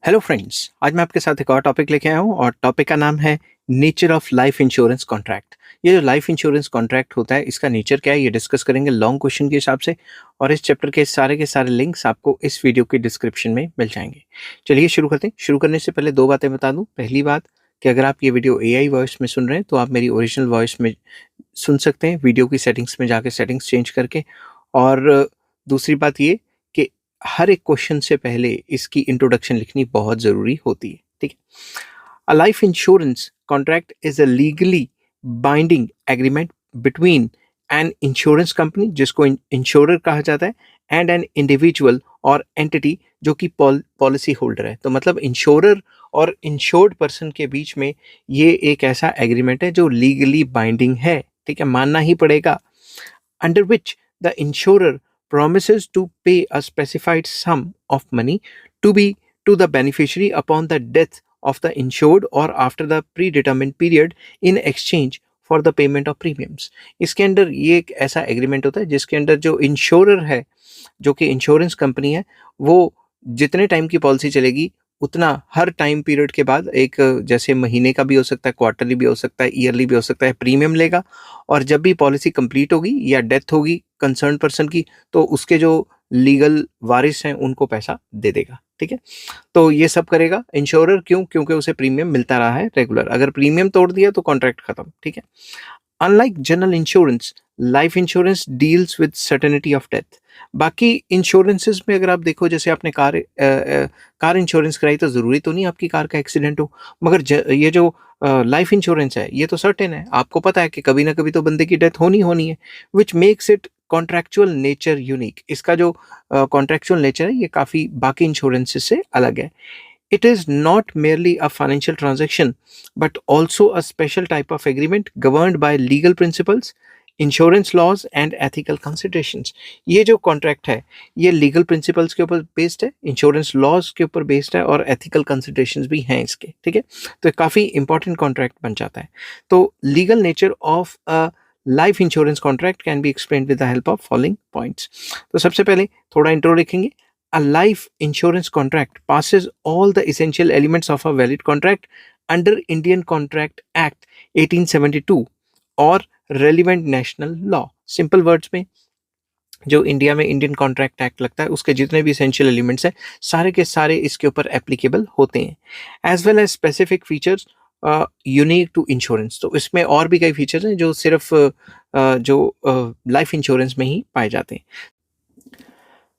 Hello friends, आज मैं आपके साथ एक और टॉपिक लेके आया हूँ और टॉपिक का नाम है nature of life insurance contract. ये जो लाइफ इंश्योरेंस कॉन्ट्रैक्ट होता है, इसका नेचर क्या है, ये डिस्कस करेंगे लॉन्ग क्वेश्चन के हिसाब से। और इस चैप्टर के सारे लिंक्स आपको इस वीडियो के डिस्क्रिप्शन में मिल जाएंगे। चलिए शुरू करते हैं। शुरू करने से पहले दो बातें बता दूं। पहली बात कि अगर आप ये वीडियो एआई वॉइस में सुन रहे हैं तो आप मेरी ओरिजिनल वॉइस में सुन सकते हैं, वीडियो की सेटिंग्स में जाके सेटिंग्स चेंज करके। और दूसरी बात ये कि हर एक क्वेश्चन से पहले इसकी इंट्रोडक्शन लिखनी बहुत ज़रूरी होती है। ठीक है। A life insurance contract is a legally binding agreement between an insurance company, जिसको इंश्योरर कहा जाता है, एंड एन इंडिविजुअल और एंटिटी जो कि पॉलिसी होल्डर है। तो मतलब इंश्योरर और इंश्योर्ड पर्सन के बीच में ये एक ऐसा एग्रीमेंट है जो लीगली बाइंडिंग है। ठीक है, मानना ही पड़ेगा। under which the insurer promises to pay a specified sum of money to be to the beneficiary upon the death of the insured or after the predetermined period in exchange for the payment of premiums. इसके अंदर ये एक ऐसा agreement होता है जिसके अंदर जो इंश्योरर है, जो कि इंश्योरेंस कंपनी है, वो जितने टाइम की पॉलिसी चलेगी उतना हर टाइम पीरियड के बाद एक, जैसे महीने का भी हो सकता है, क्वार्टरली भी हो सकता है, ईयरली भी हो सकता है, प्रीमियम लेगा। और जब भी पॉलिसी कंप्लीट होगी या डेथ होगी कंसर्न पर्सन की, तो उसके जो लीगल वारिस हैं उनको पैसा दे देगा। ठीक है, तो ये सब करेगा इंश्योरर। क्यों? क्योंकि उसे प्रीमियम मिलता रहा है रेगुलर। अगर प्रीमियम तोड़ दिया तो कॉन्ट्रैक्ट खत्म। ठीक है। Unlike general insurance, life insurance deals with certainty of death. बाकी इंश्योरेंसेस में अगर आप देखो, जैसे आपने कार इंश्योरेंस कराई तो ज़रूरी तो नहीं आपकी कार का एक्सीडेंट हो, मगर ये जो लाइफ इंश्योरेंस है ये तो सर्टेन है। आपको पता है कि कभी ना कभी तो बंदे की डेथ होनी होनी है, which makes it contractual nature unique. इसका जो कॉन्ट्रैक्चुअल नेचर है ये काफ़ी बाकी इंश्योरेंसेस से अलग है। It is not merely a financial transaction, but also a special type of agreement governed by legal principles, insurance laws and ethical considerations. ये जो कॉन्ट्रैक्ट है ये लीगल प्रिंसिपल्स के ऊपर बेस्ड है, इंश्योरेंस लॉज के ऊपर बेस्ड है और एथिकल कंसिडरेशंस भी हैं इसके। ठीक है, तो काफ़ी इंपॉर्टेंट कॉन्ट्रैक्ट बन जाता है। तो legal nature of a life insurance contract can be explained with the help of following points. तो सबसे पहले थोड़ा इंट्रो लिखेंगे। A life insurance contract passes all the essential elements of a valid contract under Indian Contract Act 1872 और relevant national law। Simple words में, जो India में Indian contract act लगता है उसके जितने भी इसेंशियल एलिमेंट्स हैं सारे के सारे इसके ऊपर एप्लीकेबल होते हैं। As well as specific features unique to insurance. तो इसमें और भी कई फीचर्स हैं जो सिर्फ जो लाइफ इंश्योरेंस में ही पाए जाते हैं।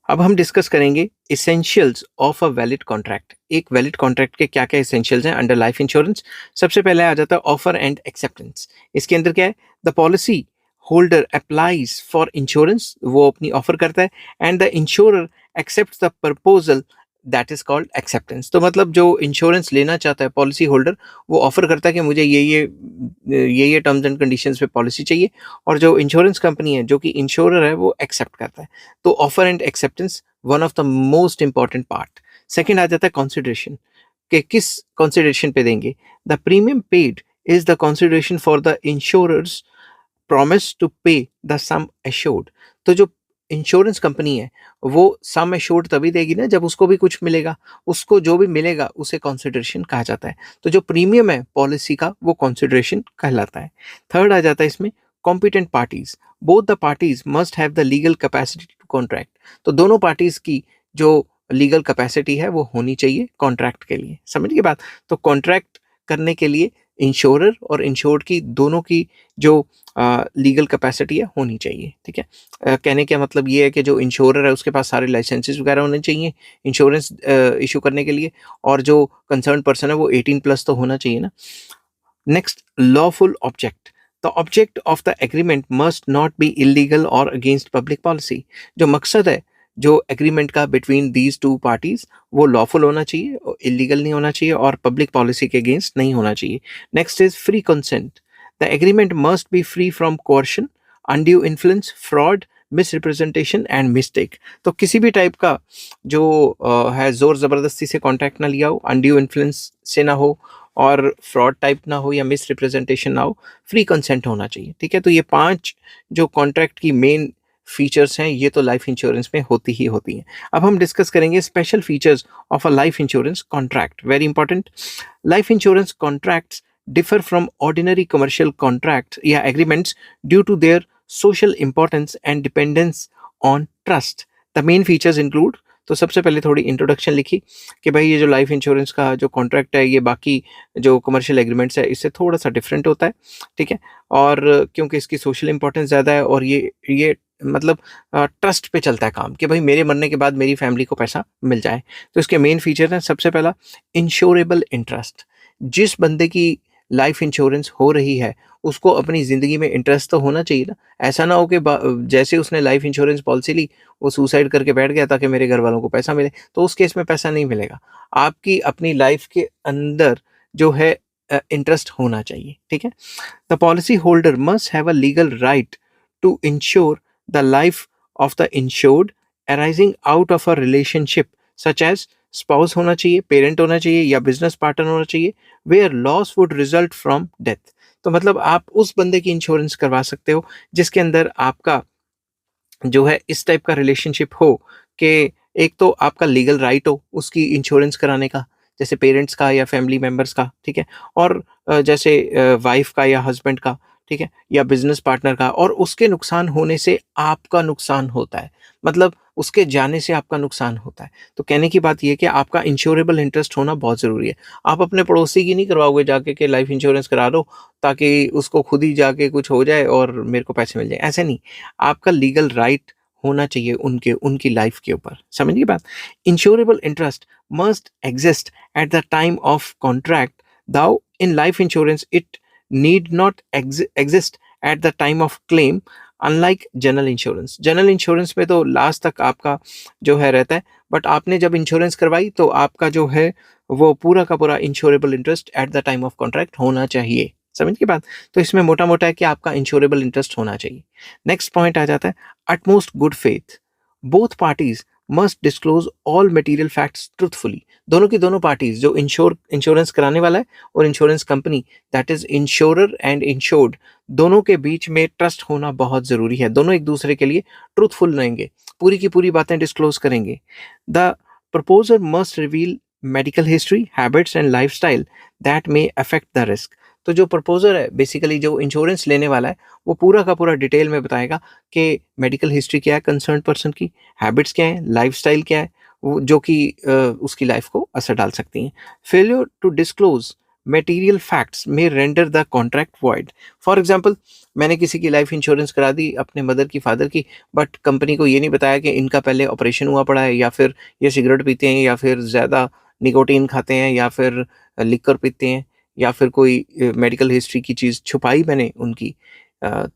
अब हम डिस्कस करेंगे essentials of a valid contract. एक वैलिड कॉन्ट्रैक्ट के क्या क्या इसेंशियल्स हैं अंडर लाइफ इंश्योरेंस। सबसे पहले आ जाता है ऑफर एंड एक्सेप्टेंस। इसके अंदर क्या है? The policy holder applies for insurance, वो अपनी ऑफर करता है, and the insurer accept the proposal, that is called acceptance. तो मतलब जो इंश्योरेंस लेना चाहता है पॉलिसी होल्डर, वो ऑफर करता है कि मुझे ये टर्म्स एंड कंडीशंस पे पॉलिसी चाहिए, और जो इंश्योरेंस कंपनी है जो कि इंश्योरर है वो एक्सेप्ट करता है। तो offer and acceptance one of the most important part. Second आ जाता है कंसिडरेशन, कि किस कंसिडरेशन पे देंगे। The premium paid is the consideration for the insurer's promise to pay the sum assured. तो जो इंश्योरेंस कंपनी है वो सम एश्योर्ड तभी देगी ना जब उसको भी कुछ मिलेगा। उसको जो भी मिलेगा उसे कंसिडरेशन कहा जाता है। तो जो प्रीमियम है पॉलिसी का वो कंसिडरेशन कहलाता है। थर्ड आ जाता है इसमें competent parties. Both the parties must have the legal capacity to contract. तो दोनों पार्टीज की जो लीगल कैपेसिटी है वो होनी चाहिए कॉन्ट्रैक्ट के लिए। समझ गए बात? तो कॉन्ट्रैक्ट करने के लिए इंश्योरर और इंश्योर्ड की दोनों की जो लीगल कैपेसिटी है होनी चाहिए। ठीक है, कहने का मतलब ये है कि जो इंश्योरर है उसके पास सारे लाइसेंसेस वगैरह होने चाहिए इंश्योरेंस इशू करने के लिए, और जो कंसर्न पर्सन है वो 18+ तो होना चाहिए ना। Next, lawful object. The object of the agreement must not be illegal और अगेंस्ट पब्लिक पॉलिसी। जो मकसद है जो एग्रीमेंट का बिटवीन दीज टू पार्टीज वो लॉफुल होना चाहिए, इलीगल नहीं होना चाहिए और पब्लिक पॉलिसी के अगेंस्ट नहीं होना चाहिए। Next is free consent. The agreement must be free from coercion, undue influence, fraud, misrepresentation and mistake. तो किसी भी टाइप का जो है जोर ज़बरदस्ती से कॉन्ट्रैक्ट ना लिया हो, अनड्यू इन्फ्लुएंस से ना हो, और फ्रॉड टाइप ना हो या मिस रिप्रेजेंटेशन ना हो, फ्री कंसेंट होना चाहिए। ठीक है, तो ये 5 जो कॉन्ट्रैक्ट की मेन फीचर्स हैं ये तो लाइफ इंश्योरेंस में होती ही होती हैं। अब हम डिस्कस करेंगे special features of a life insurance contract. Very important, life insurance contracts differ from ordinary commercial contracts या agreements due to their social importance and dependence on trust. The main features include, तो सबसे पहले थोड़ी introduction लिखी कि भाई ये जो लाइफ इंश्योरेंस का जो कॉन्ट्रैक्ट है ये बाकी जो कमर्शियल एग्रीमेंट्स है इससे थोड़ा सा डिफरेंट होता है, ठीक है। और क्योंकि इसकी सोशल इंपॉर्टेंस ज़्यादा है और ये मतलब ट्रस्ट पे चलता है काम कि भाई मेरे मरने के बाद मेरी फैमिली को पैसा मिल जाए। तो इसके मेन फीचर हैं, सबसे पहला इंश्योरेबल इंटरेस्ट। जिस बंदे की लाइफ इंश्योरेंस हो रही है उसको अपनी ज़िंदगी में इंटरेस्ट तो होना चाहिए ना। ऐसा ना हो कि जैसे उसने लाइफ इंश्योरेंस पॉलिसी ली वो सुसाइड करके बैठ गया ताकि मेरे घर वालों को पैसा मिले, तो उस केस में पैसा नहीं मिलेगा। आपकी अपनी लाइफ के अंदर जो है इंटरेस्ट होना चाहिए, ठीक है। The policy holder must have a legal right to insure the life of the insured arising out of a relationship such as spouse होना चाहिए, पेरेंट होना चाहिए या बिजनेस पार्टनर होना चाहिए, where loss would result from death. तो मतलब आप उस बंदे की इंश्योरेंस करवा सकते हो जिसके अंदर आपका जो है इस टाइप का रिलेशनशिप हो कि एक तो आपका लीगल राइट हो उसकी इंश्योरेंस कराने का, जैसे पेरेंट्स का या फैमिली मेंबर्स का, ठीक है। और जैसे वाइफ का या हस्बैंड का, ठीक है, या बिजनेस पार्टनर का, और उसके नुकसान होने से आपका नुकसान होता है, मतलब उसके जाने से आपका नुकसान होता है। तो कहने की बात यह कि आपका इंश्योरेबल इंटरेस्ट होना बहुत ज़रूरी है। आप अपने पड़ोसी की नहीं करवाओगे जाके कि लाइफ इंश्योरेंस करा लो ताकि उसको खुद ही जाके कुछ हो जाए और मेरे को पैसे मिल जाए, ऐसे नहीं। आपका लीगल राइट होना चाहिए उनकी लाइफ के ऊपर, समझिए बात। Insurable interest must exist at the time of contract, though in life insurance it need not exist at the time of claim, unlike general insurance में तो लास्ट तक आपका जो है रहता है, बट आपने जब इंश्योरेंस करवाई तो आपका जो है वो पूरा का पूरा insurable interest eight the time of contract होना चाहिए, समझ की बात। तो इसमें मोटा मोटा है कि आपका इंश्योरेबल इंटरेस्ट होना चाहिए। नेक्स्ट पॉइंट आ जाता है utmost good faith. Both parties must disclose all material facts truthfully. दोनों की दोनों पार्टीज, जो इंश्योरेंस कराने वाला है और insurance company, that is insurer and insured, दोनों के बीच में ट्रस्ट होना बहुत ज़रूरी है। दोनों एक दूसरे के लिए ट्रूथफुल रहेंगे, पूरी की पूरी बातें डिस्क्लोज करेंगे। The proposer must reveal medical history, habits and lifestyle that may affect the risk. तो जो प्रपोजर है, बेसिकली जो इंश्योरेंस लेने वाला है, वो पूरा का पूरा डिटेल में बताएगा कि मेडिकल हिस्ट्री क्या है कंसर्न पर्सन की, हैबिट्स क्या है, लाइफस्टाइल क्या है, वो जो कि उसकी लाइफ को असर डाल सकती हैं। Failure to disclose material facts may render the contract void. For example, मैंने किसी की लाइफ इंश्योरेंस करा दी अपने मदर की, फादर की, बट कंपनी को ये नहीं बताया कि इनका पहले ऑपरेशन हुआ पड़ा है, या फिर ये सिगरेट पीते हैं, या फिर ज़्यादा निकोटीन खाते हैं, या फिर लिकर पीते हैं, या फिर कोई मेडिकल हिस्ट्री की चीज़ छुपाई मैंने उनकी।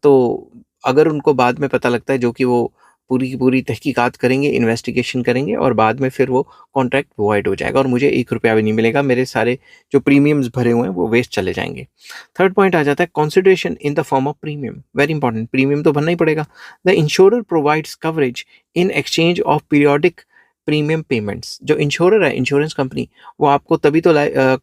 तो अगर उनको बाद में पता लगता है, जो कि वो पूरी की पूरी तहकीकात करेंगे, इन्वेस्टिगेशन करेंगे, और बाद में फिर वो कॉन्ट्रैक्ट वॉइड हो जाएगा और मुझे ₹1 भी नहीं मिलेगा, मेरे सारे जो प्रीमियम्स भरे हुए हैं वो वेस्ट चले जाएंगे। थर्ड पॉइंट आ जाता है consideration in the form of premium. Very important, premium तो भरना ही पड़ेगा। The insurer provides coverage in exchange of periodic premium payments. जो इंश्योरर है, इंश्योरेंस कंपनी, वो आपको तभी तो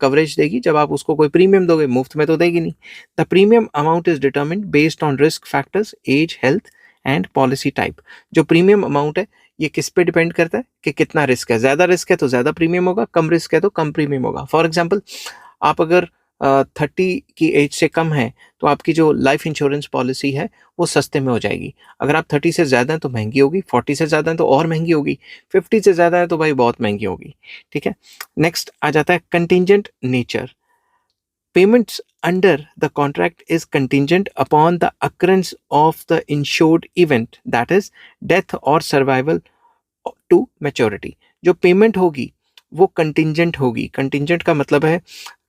कवरेज देगी जब आप उसको कोई प्रीमियम दोगे, मुफ्त में तो देगी नहीं। The premium amount is determined based on risk factors, age, health and policy type. जो प्रीमियम अमाउंट है ये किस पे डिपेंड करता है कि कितना रिस्क है। ज़्यादा रिस्क है तो ज़्यादा प्रीमियम होगा, कम रिस्क है तो कम प्रीमियम होगा। फॉर एग्जाम्पल, आप अगर 30 की एज से कम है तो आपकी जो लाइफ इंश्योरेंस पॉलिसी है वो सस्ते में हो जाएगी। अगर आप 30 से ज़्यादा हैं तो महंगी होगी, 40 से ज़्यादा हैं तो और महंगी होगी, 50 से ज़्यादा है तो भाई बहुत महंगी होगी, ठीक है। नेक्स्ट आ जाता है contingent nature. Payments under the contract is contingent upon the occurrence of the insured event, that is death or survival to maturity. जो पेमेंट होगी वो कंटिंजेंट होगी। कंटिंजेंट का मतलब है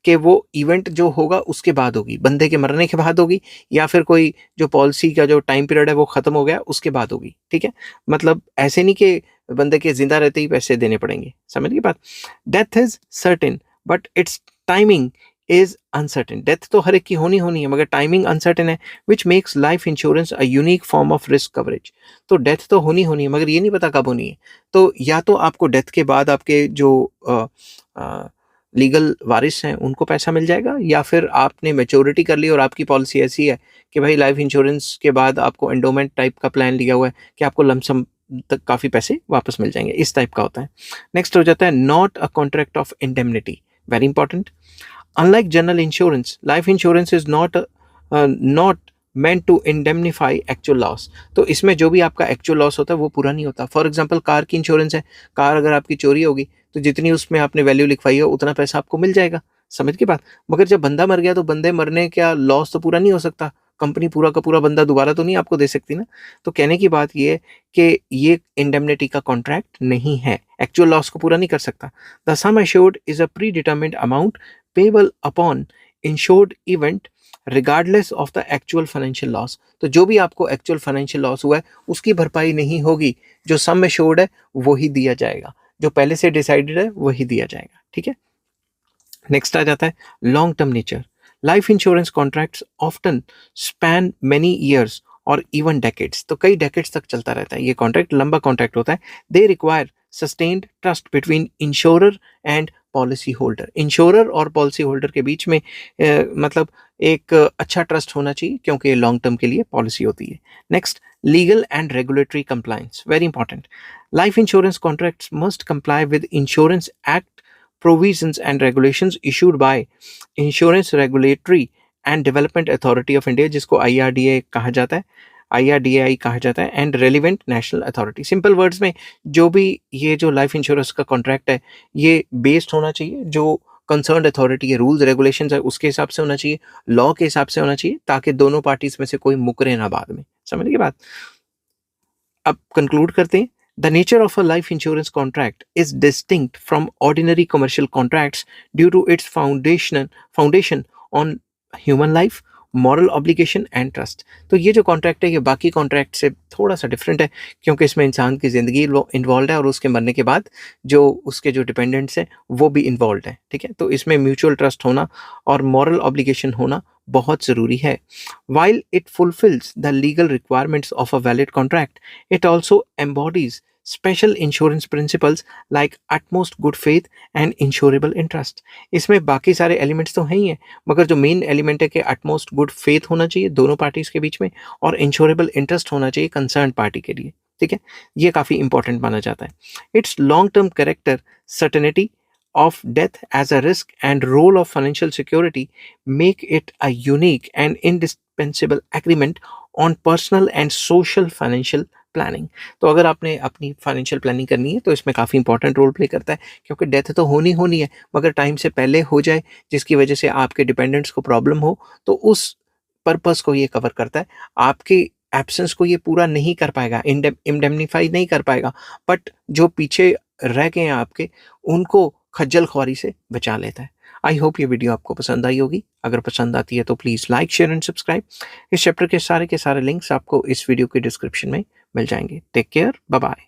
कि वो इवेंट जो होगा उसके बाद होगी, बंदे के मरने के बाद होगी, या फिर कोई जो पॉलिसी का जो टाइम पीरियड है वो ख़त्म हो गया उसके बाद होगी, ठीक है। मतलब ऐसे नहीं कि बंदे के जिंदा रहते ही पैसे देने पड़ेंगे, समझ गई बात। Death is certain but it's timing is uncertain. Death तो हर एक की होनी होनी है मगर टाइमिंग अनसर्टेन है, which makes life insurance a unique form of risk coverage. तो डेथ तो होनी होनी है मगर ये नहीं पता कब होनी है। तो या तो आपको डेथ के बाद आपके जो लीगल वारिस हैं उनको पैसा मिल जाएगा, या फिर आपने मैच्योरिटी कर ली और आपकी पॉलिसी ऐसी है कि भाई लाइफ इंश्योरेंस के बाद आपको एंडोमेंट टाइप का प्लान लिया हुआ है कि आपको लमसम तक काफ़ी पैसे वापस मिल जाएंगे, इस टाइप का होता है। नेक्स्ट हो जाता है not a contract of indemnity, very important. Unlike general insurance, life insurance is not meant to indemnify actual loss। तो इसमें जो भी आपका एक्चुअल लॉस होता है वो पूरा नहीं होता। फॉर एग्जांपल कार की इंश्योरेंस है, कार अगर आपकी चोरी होगी तो जितनी उसमें आपने वैल्यू लिखवाई हो उतना पैसा आपको मिल जाएगा, समझ की बात। मगर जब बंदा मर गया तो बंदे मरने का लॉस तो पूरा नहीं हो सकता, कंपनी पूरा का पूरा बंदा दोबारा तो नहीं आपको दे सकती ना। तो कहने की बात ये है कि ये इंडेमनिटी का कॉन्ट्रैक्ट नहीं है, एक्चुअल लॉस को पूरा नहीं कर सकता। The sum assured is a pre determined amount payable upon insured event regardless of the actual financial loss. तो जो भी आपको एक्चुअल फाइनेंशियल लॉस हुआ है उसकी भरपाई नहीं होगी, जो सम एश्योर्ड है वही दिया जाएगा, जो पहले से डिसाइडेड है वही दिया जाएगा, ठीक है। नेक्स्ट आ जाता है long term nature. Life insurance contracts often span many years और इवन डेकेड्स, तो कई डेकेड्स तक चलता रहता है, ये कॉन्ट्रैक्ट लंबा कॉन्ट्रैक्ट होता है। They require sustained trust between insurer and policy holder. Insurer और पॉलिसी होल्डर के बीच में मतलब एक अच्छा ट्रस्ट होना चाहिए, क्योंकि ये लॉन्ग टर्म के लिए पॉलिसी होती है। Next legal and regulatory compliance, very important. Life insurance contracts must comply with insurance act provisions and regulations issued by Insurance Regulatory and Development Authority of India, जिसको IRDA कहा जाता है, IRDAI कहा जाता है, and relevant national authority. Simple words में जो भी ये जो लाइफ इंश्योरेंस का कॉन्ट्रैक्ट है ये बेस्ड होना चाहिए जो कंसर्न अथॉरिटी के रूल्स रेगुलेशंस है उसके हिसाब से होना चाहिए, लॉ के हिसाब से होना चाहिए, ताकि दोनों पार्टीज में से कोई मुकरे ना बाद में, समझ गए बात। अब कंक्लूड करते हैं। The nature of a life insurance contract is distinct from ordinary commercial contracts due to its foundation on human life, moral obligation and trust। तो ये जो कॉन्ट्रैक्ट है ये बाकी कॉन्ट्रैक्ट से थोड़ा सा डिफरेंट है, क्योंकि इसमें इंसान की ज़िंदगी इन्वॉल्व है और उसके मरने के बाद जो उसके जो डिपेंडेंट्स हैं वो भी इन्वॉल्व हैं, ठीक है। तो इसमें म्यूचुअल ट्रस्ट होना और मॉरल ऑब्लिगेशन होना बहुत ज़रूरी है। While it fulfills the legal requirements of a valid contract, it also embodies special insurance principles like utmost good faith and insurable interest। इसमें बाकी सारे एलिमेंट्स तो हैं ही हैं, मगर जो मेन एलिमेंट है कि utmost good faith होना चाहिए दोनों पार्टीज के बीच में और insurable interest होना चाहिए कंसर्न पार्टी के लिए, ठीक है। ये काफ़ी इंपॉर्टेंट माना जाता है। It's long term character, certainty of death as a risk and role of financial security make it a unique and indispensable agreement on personal and social financial planning. तो अगर आपने अपनी फाइनेंशियल प्लानिंग करनी है तो इसमें काफ़ी इंपॉर्टेंट रोल प्ले करता है, क्योंकि डेथ तो होनी है, मगर टाइम से पहले हो जाए जिसकी वजह से आपके डिपेंडेंट्स को प्रॉब्लम हो तो उस पर्पस को ये कवर करता है। आपकी एब्सेंस को ये पूरा नहीं कर पाएगा, इंडेमनीफाई नहीं कर पाएगा, बट जो पीछे रह गए हैं आपके उनको खज्जल ख्वारी से बचा लेता है। आई होप ये वीडियो आपको पसंद आई होगी। अगर पसंद आती है तो please like share and subscribe. इस चैप्टर के सारे लिंक्स आपको इस वीडियो के डिस्क्रिप्शन में मिल जाएंगे। Take care, bye bye.